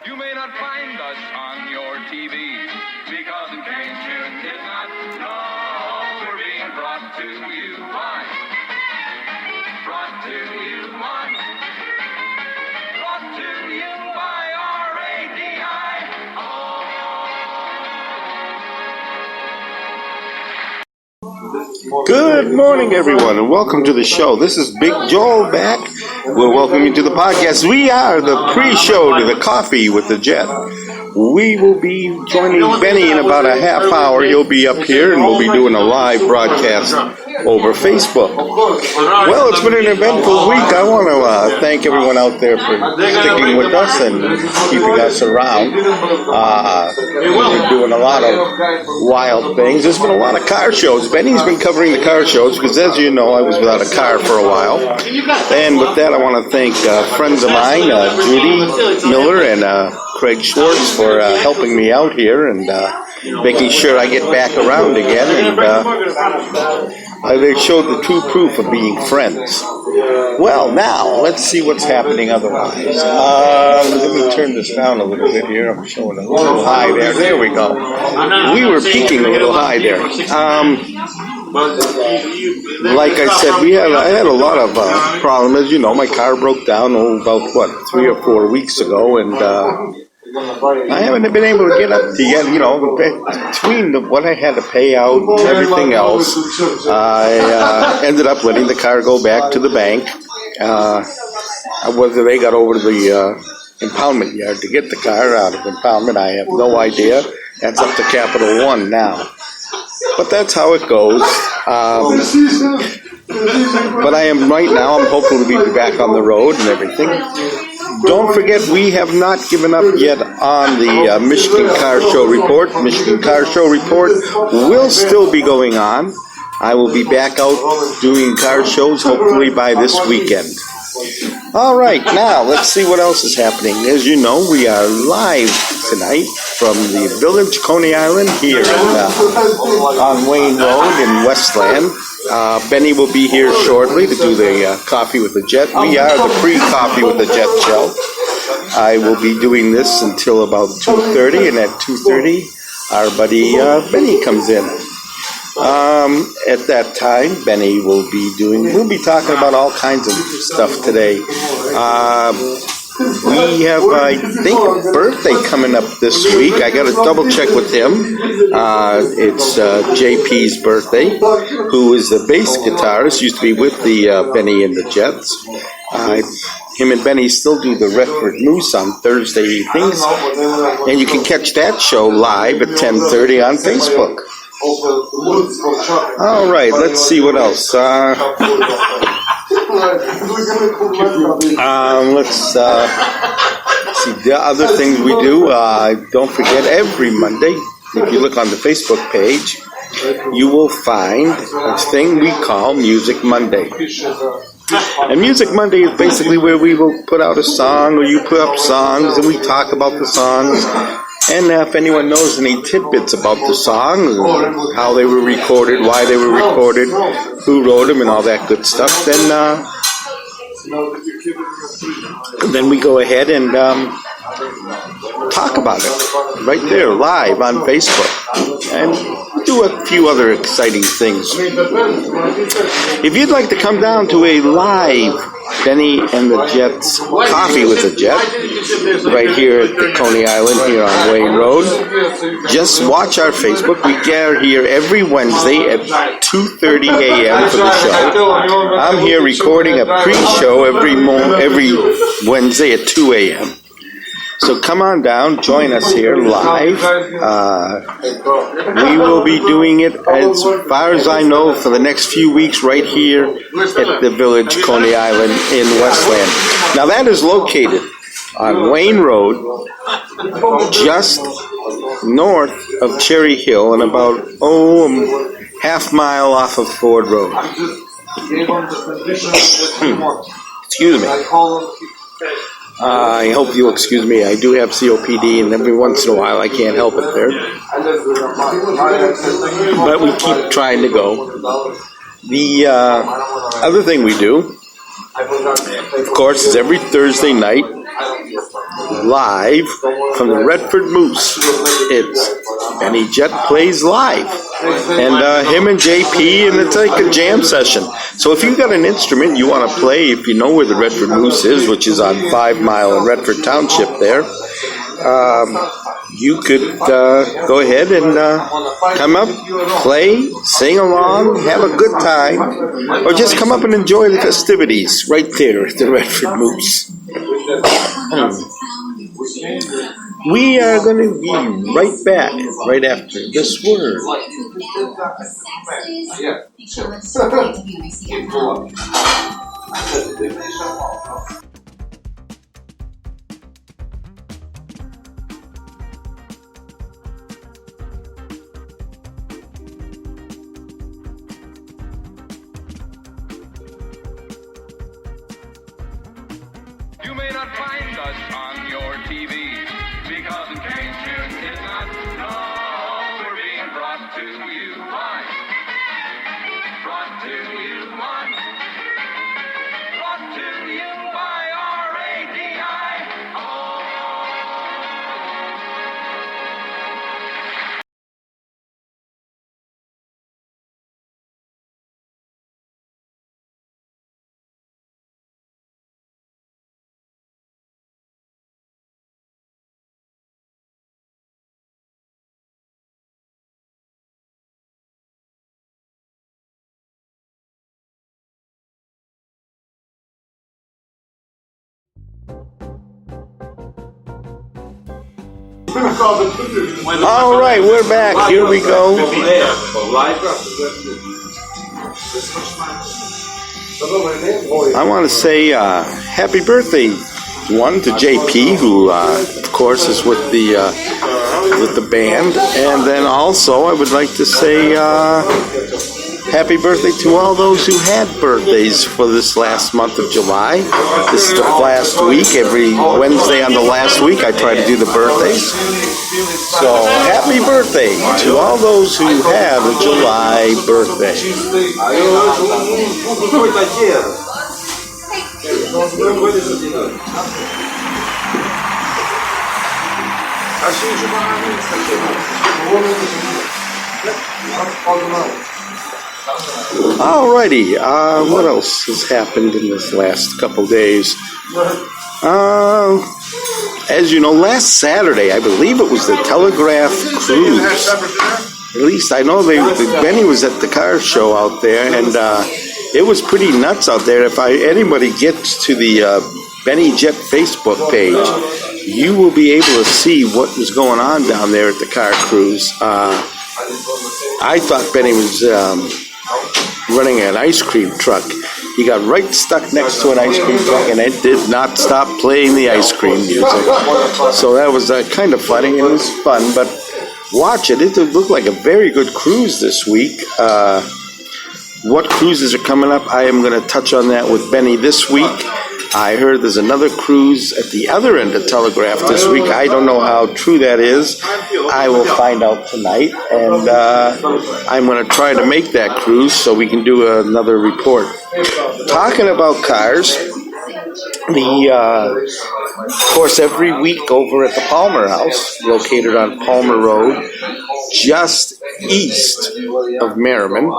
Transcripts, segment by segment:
You may not find us on your TV, because in case you did not know, we're being brought to you by, brought to you by, brought to you by RADI. Good morning, everyone, and welcome to the show. This is Big Joel back. We'll welcome you to the podcast. We are the pre-show to the Coffee with the Jet. We will be joining Benny in about a half hour. He'll be up here, and we'll be doing a live broadcast over Facebook. Well, it's been an eventful week. I want to thank everyone out there for sticking with us and keeping us around. We're doing a lot of wild things. There's been a lot of car shows. Benny's been covering the car shows because, as you know, I was without a car for a while. And with that, I want to thank friends of mine, Judy Miller and Craig Schwartz, for helping me out here and making sure I get back around again. And they showed the true proof of being friends. Well, now, let's see what's happening otherwise. Let me turn this down a little bit here. I'm showing a little high there. There we go. We were peaking a little high there. Like I said, I had a lot of problems. As you know, my car broke down about 3 or 4 weeks ago, and I haven't been able to get up to yet. Between what I had to pay out and everything else, I ended up letting the car go back to the bank. Whether they got over to the impoundment yard to get the car out of impoundment, I have no idea. That's up to Capital One now. But that's how it goes. But I am right now, I'm hoping to be back on the road and everything. Don't forget, we have not given up yet on the Michigan Car Show Report. Michigan Car Show Report will still be going on. I will be back out doing car shows hopefully by this weekend. All right, now let's see what else is happening. As you know, we are live tonight from the Village, Coney Island, here on Wayne Road in Westland. Benny will be here shortly to do the Coffee with the Jet. We are the pre-Coffee with the Jet show. I will be doing this until about 2:30, and at 2:30, our buddy Benny comes in. At that time, Benny we'll be talking about all kinds of stuff today. We have, I think, a birthday coming up this week. I got to double check with him. It's JP's birthday, who is the bass guitarist, used to be with the Benny and the Jets. Him and Benny still do the Redford Moose on Thursday evenings, and you can catch that show live at 10:30 on Facebook. All right, let's see what else. Let's see the other things we do. Don't forget, every Monday, if you look on the Facebook page, you will find a thing we call Music Monday. And Music Monday is basically where we will put out a song, or you put up songs, and we talk about the songs. And if anyone knows any tidbits about the song, how they were recorded, why they were recorded, who wrote them, and all that good stuff, then we go ahead and talk about it right there, live on Facebook, and do a few other exciting things. If you'd like to come down to a live Benny and the Jets Coffee with the Jet right here at the Coney Island here on Wayne Road, just watch our Facebook. We gather here every Wednesday at 2:30 a.m. for the show. I'm here recording a pre-show every Wednesday at 2 a.m. So come on down, join us here live. We will be doing it, as far as I know, for the next few weeks right here at the Village, Coney Island in Westland. Now that is located on Wayne Road, just north of Cherry Hill, and about half mile off of Ford Road. Excuse me. I hope you'll excuse me. I do have COPD, and every once in a while I can't help it there. But we keep trying to go. The other thing we do, of course, is every Thursday night live from the Redford Moose. It's Benny Jet Plays Live. And him and JP, and it's like a jam session. So if you've got an instrument you want to play, if you know where the Redford Moose is, which is on 5 Mile in Redford Township there, you could go ahead and come up, play, sing along, have a good time, or just come up and enjoy the festivities right there at the Redford Moose. We are going to be right back right after this word. You may not find us on your TV because in case you did not know, we're being brought to you by All right, we're back. Here we go. I want to say happy birthday, one, to JP, who of course is with the band, and then also I would like to say happy birthday to all those who had birthdays for this last month of July. This is the last week. Every Wednesday on the last week I try to do the birthdays. So happy birthday to all those who have a July birthday. Alrighty, what else has happened in this last couple days? As you know, last Saturday, I believe it was the Telegraph Cruise. At least I know Benny was at the car show out there, and it was pretty nuts out there. If anybody gets to the Benny Jet Facebook page, you will be able to see what was going on down there at the car cruise. I thought Benny was running an ice cream truck. He got right stuck next to an ice cream truck, and it did not stop playing the ice cream music. So that was kind of funny. It was fun, but watch it. It looked like a very good cruise this week. What cruises are coming up, I am going to touch on that with Benny this week. I heard there's another cruise at the other end of Telegraph this week. I don't know how true that is. I will find out tonight, and I'm going to try to make that cruise so we can do another report. Talking about cars, of course, every week over at the Palmer House, located on Palmer Road, just east of Merriman,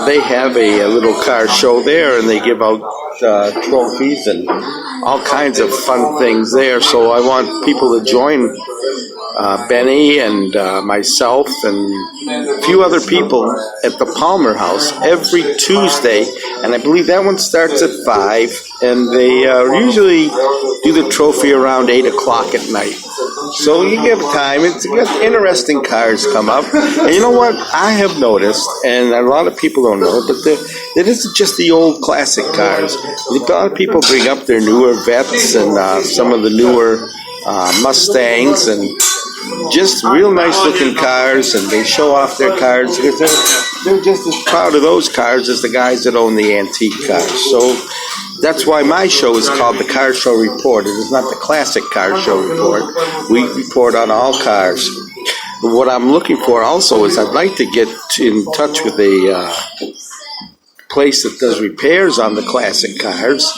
they have a little car show there, and they give out trophies and all kinds of fun things there. So I want people to join Benny and myself and a few other people at the Palmer House every Tuesday, and I believe that one starts at 5, and they usually do the trophy around 8 o'clock at night. So you give time. It's interesting cars come up. And you know what? I have noticed, and a lot of people don't know, but it isn't just the old classic cars. A lot of people bring up their newer Vets and some of the newer Mustangs, and just real nice looking cars, and they show off their cars because they're just as proud of those cars as the guys that own the antique cars. So that's why my show is called the Car Show Report. It is not the Classic Car Show Report. We report on all cars. But what I'm looking for also is I'd like to get in touch with a place that does repairs on the classic cars,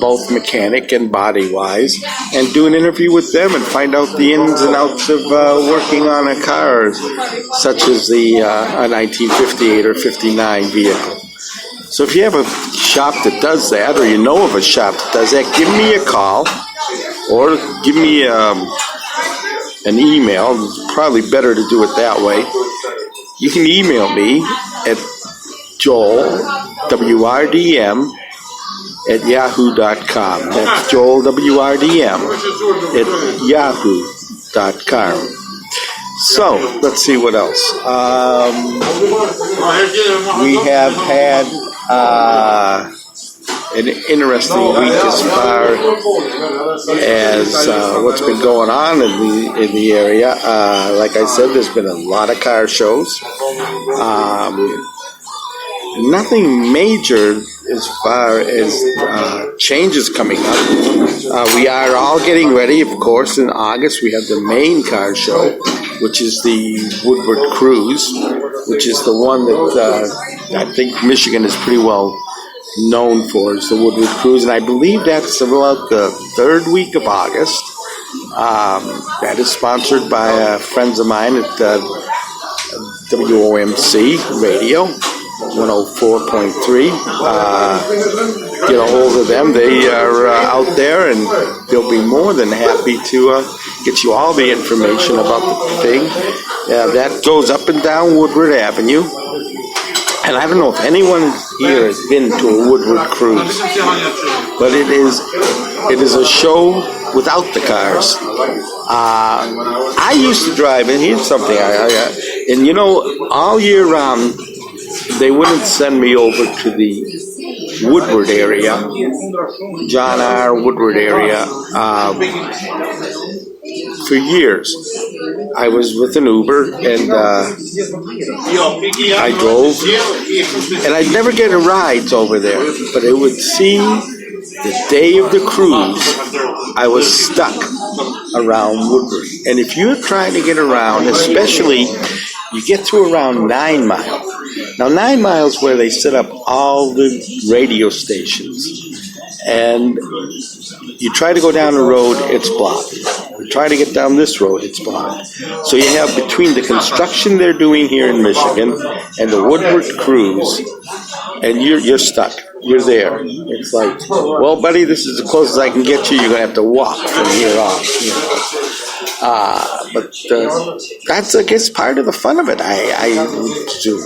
both mechanic and body-wise, and do an interview with them and find out the ins and outs of working on a car, such as a 1958 or 59 vehicle. So if you have a shop that does that, or you know of a shop that does that, give me a call or give me an email. It's probably better to do it that way. You can email me at Joel, WRDM, at yahoo.com. That's Joel, WRDM, at yahoo.com. So, let's see what else. We have had an interesting week as far as what's been going on in the area. Like I said, there's been a lot of car shows. Nothing major as far as changes coming up. We are all getting ready, of course. In August, we have the main car show, which is the Woodward Cruise, which is the one that I think Michigan is pretty well known for, is the Woodward Cruise, and I believe that's about the third week of August. That is sponsored by friends of mine at WOMC Radio 104.3. Get a hold of them. They are out there, and they'll be more than happy to get you all the information about the thing. That goes up and down Woodward Avenue. And I don't know if anyone here has been to a Woodward Cruise, but it is a show without the cars. I used to drive, and here's something, and you know, all year round, they wouldn't send me over to the Woodward area, John R. Woodward area, for years. I was with an Uber, and I drove, and I'd never get a ride over there, but it would seem the day of the cruise, I was stuck around Woodward. And if you're trying to get around, especially, you get to around 9 Mile. Now, 9 Mile is where they set up all the radio stations. And you try to go down the road, it's blocked. You try to get down this road, it's blocked. So you have between the construction they're doing here in Michigan and the Woodward Cruise, and you're stuck. You're there. It's like, well, buddy, this is as close as I can get you. You're going to have to walk from here on. You know. But that's, I guess, part of the fun of it. I do.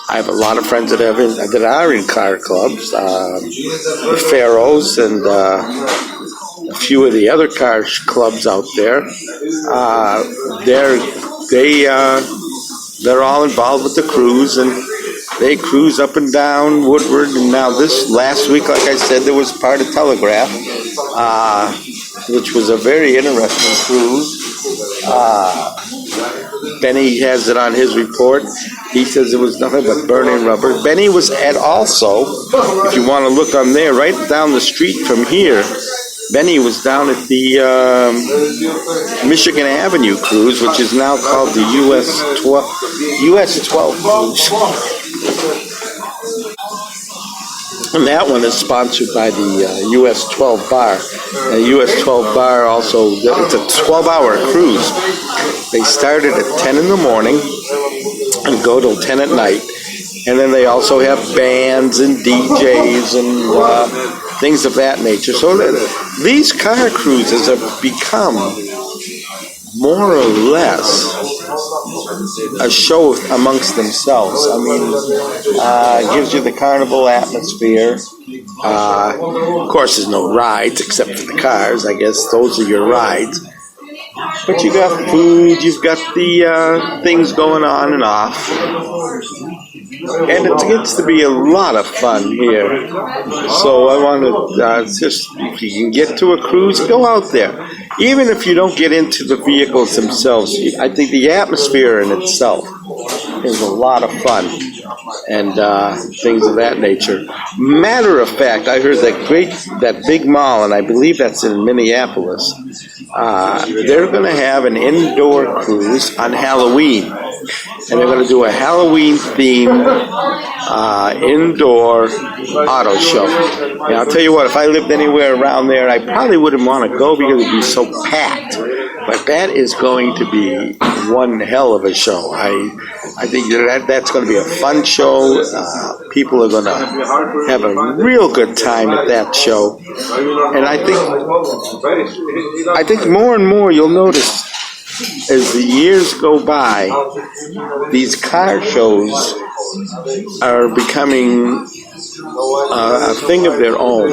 I have a lot of friends that are in car clubs, the Pharaohs and a few of the other car clubs out there. They're all involved with the cruise, and they cruise up and down Woodward. And now this last week, like I said, there was part of Telegraph, which was a very interesting cruise. Benny has it on his report. He says it was nothing but burning rubber. Benny was at also, if you want to look on there, right down the street from here, Benny was down at the Michigan Avenue Cruise, which is now called the US 12 Cruise. And that one is sponsored by the US 12 Bar. The US 12 Bar also, it's a 12-hour cruise. They started at 10 in the morning and go till 10 at night. And then they also have bands and DJs and things of that nature. So these car cruises have become more or less a show amongst themselves. I mean, it gives you the carnival atmosphere. Of course, there's no rides except for the cars. I guess those are your rides. But you got food, you've got the things going on and off. And it gets to be a lot of fun here. So I want to just, if you can get to a cruise, go out there. Even if you don't get into the vehicles themselves, I think the atmosphere in itself is a lot of fun and things of that nature. Matter of fact, I heard that big mall, and I believe that's in Minneapolis, they're going to have an indoor cruise on Halloween. and they're going to do a Halloween-themed indoor auto show. And I'll tell you what, if I lived anywhere around there, I probably wouldn't want to go because it'd be so packed. But that is going to be one hell of a show. I think that's going to be a fun show. People are going to have a real good time at that show. And I think more and more you'll notice as the years go by, these car shows are becoming a thing of their own.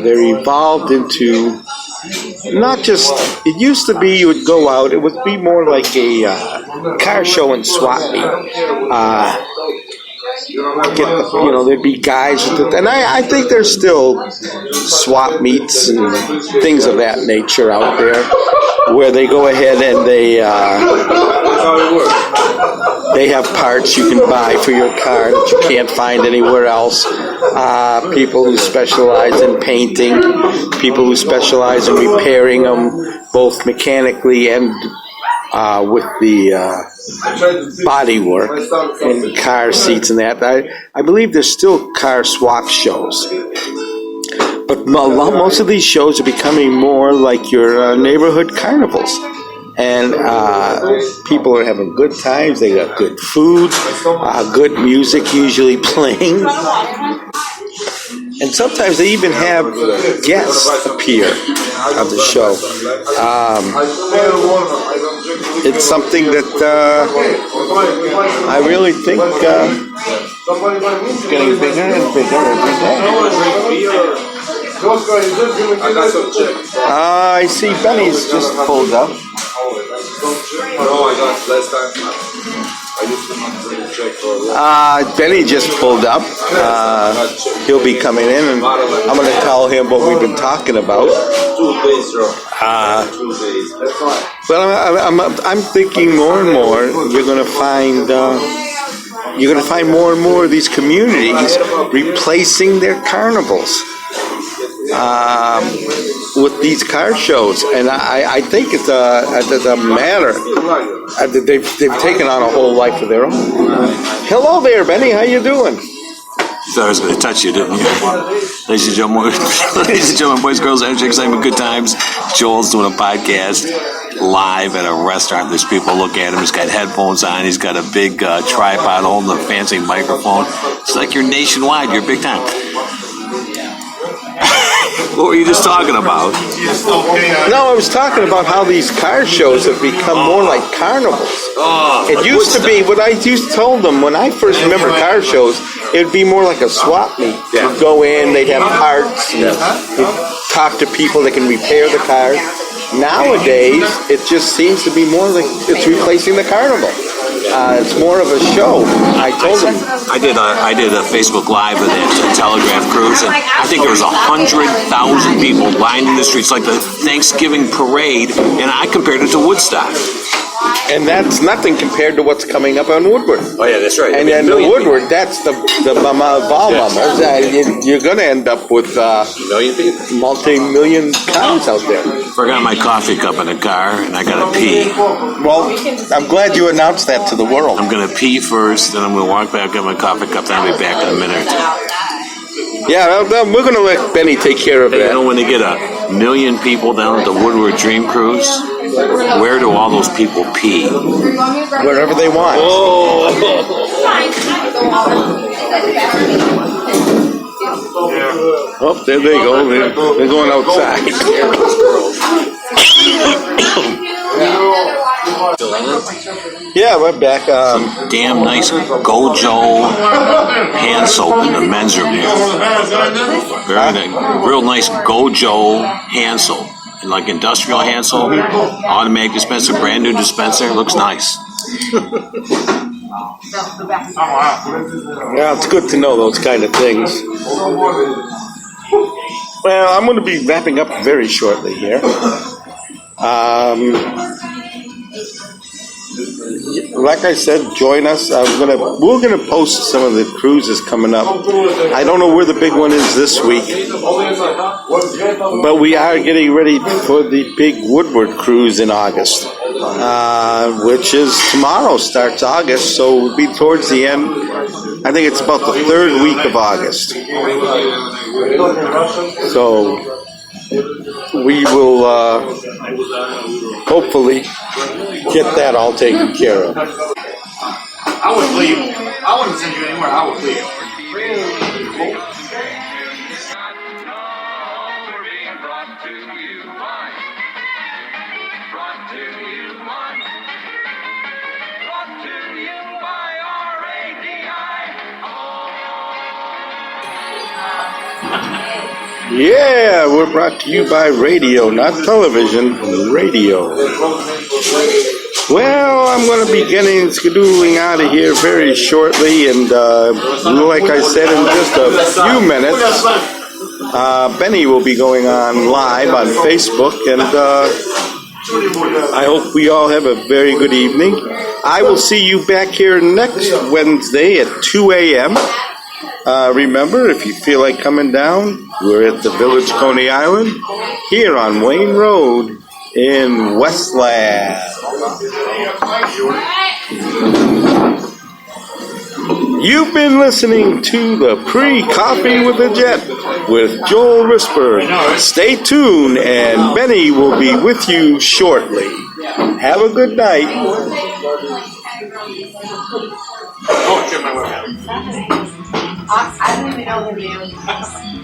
They're evolved into not just, it used to be you would go out, it would be more like a car show and swap meet. There'd be guys, and I think there's still swap meets and things of that nature out there where they go ahead and they have parts you can buy for your car that you can't find anywhere else. People who specialize in painting, people who specialize in repairing them, both mechanically and with the body work and car seats and that. I believe there's still car swap shows. But most of these shows are becoming more like your neighborhood carnivals. And people are having good times. They got good food, good music usually playing. And sometimes they even have guests appear on the show. It's something that I really think is getting bigger and bigger every day. I see Benny's just pulled up. Benny just pulled up. He'll be coming in, and I'm going to tell him what we've been talking about. But I'm thinking more and more you're going to find more and more of these communities replacing their carnivals with these car shows, and I think it's a matter that they've taken on a whole life of their own. Hello there, Benny. How you doing? You thought I was going to touch you, didn't you? Ladies and gentlemen, boys, girls, energy, excitement, good times. Joel's doing a podcast live at a restaurant. There's people look at him. He's got headphones on. He's got a big tripod holding a fancy microphone. It's like you're nationwide. You're big time. What were you just talking about? No, I was talking about how these car shows have become more like carnivals. It used to be, what I told them when I first remember car shows, it would be more like a swap meet. You'd go in, they'd have parts, you'd talk to people that can repair the cars. Nowadays, it just seems to be more like it's replacing the carnival. It's more of a show. I told him. I did a Facebook Live of that Telegraph cruise, and I think there was 100,000 people lining the streets like the Thanksgiving parade, and I compared it to Woodstock. And that's nothing compared to what's coming up on Woodward. Oh yeah, that's right. And then the Woodward, that's the Bahamas. You're going to end up with multi-million cars out there. Forgot my coffee cup in the car, and I got to pee. Well, I'm glad you announced that to the world. I'm going to pee first, then I'm going to walk back, get my coffee cup, then I'll be back in a minute or two. Yeah, we're going to let Benny take care of that. You know, when they get 1 million people down at the Woodward Dream Cruise, where do all those people pee? Wherever they want. Oh, there they go. They're going outside. Yeah, we're back. Damn nice Gojo hand soap in the men's room here. Very nice, real nice Gojo hand soap. And like industrial hand soap, automatic dispenser, brand new dispenser. Looks nice. Yeah, it's good to know those kind of things. Well, I'm going to be wrapping up very shortly here. Like I said, join us. We're gonna post some of the cruises coming up. I don't know where the big one is this week, but we are getting ready for the big Woodward cruise in August. which is tomorrow, starts August, so it will be towards the end. I think it's about the third week of August. So we will hopefully get that all taken care of. I would leave. I wouldn't send you anywhere. I would leave. Yeah, we're brought to you by radio, not television, radio. Well, I'm going to be getting skedoodling out of here very shortly, and like I said, in just a few minutes, Benny will be going on live on Facebook, and I hope we all have a very good evening. I will see you back here next Wednesday at 2 a.m. Remember, if you feel like coming down, we're at the Village Coney Island here on Wayne Road in Westland. You've been listening to the Pre-Coffee with the Jet with Joel Risper. Stay tuned, and Benny will be with you shortly. Have a good night. Oh, shit, my webcam. I don't even know the name.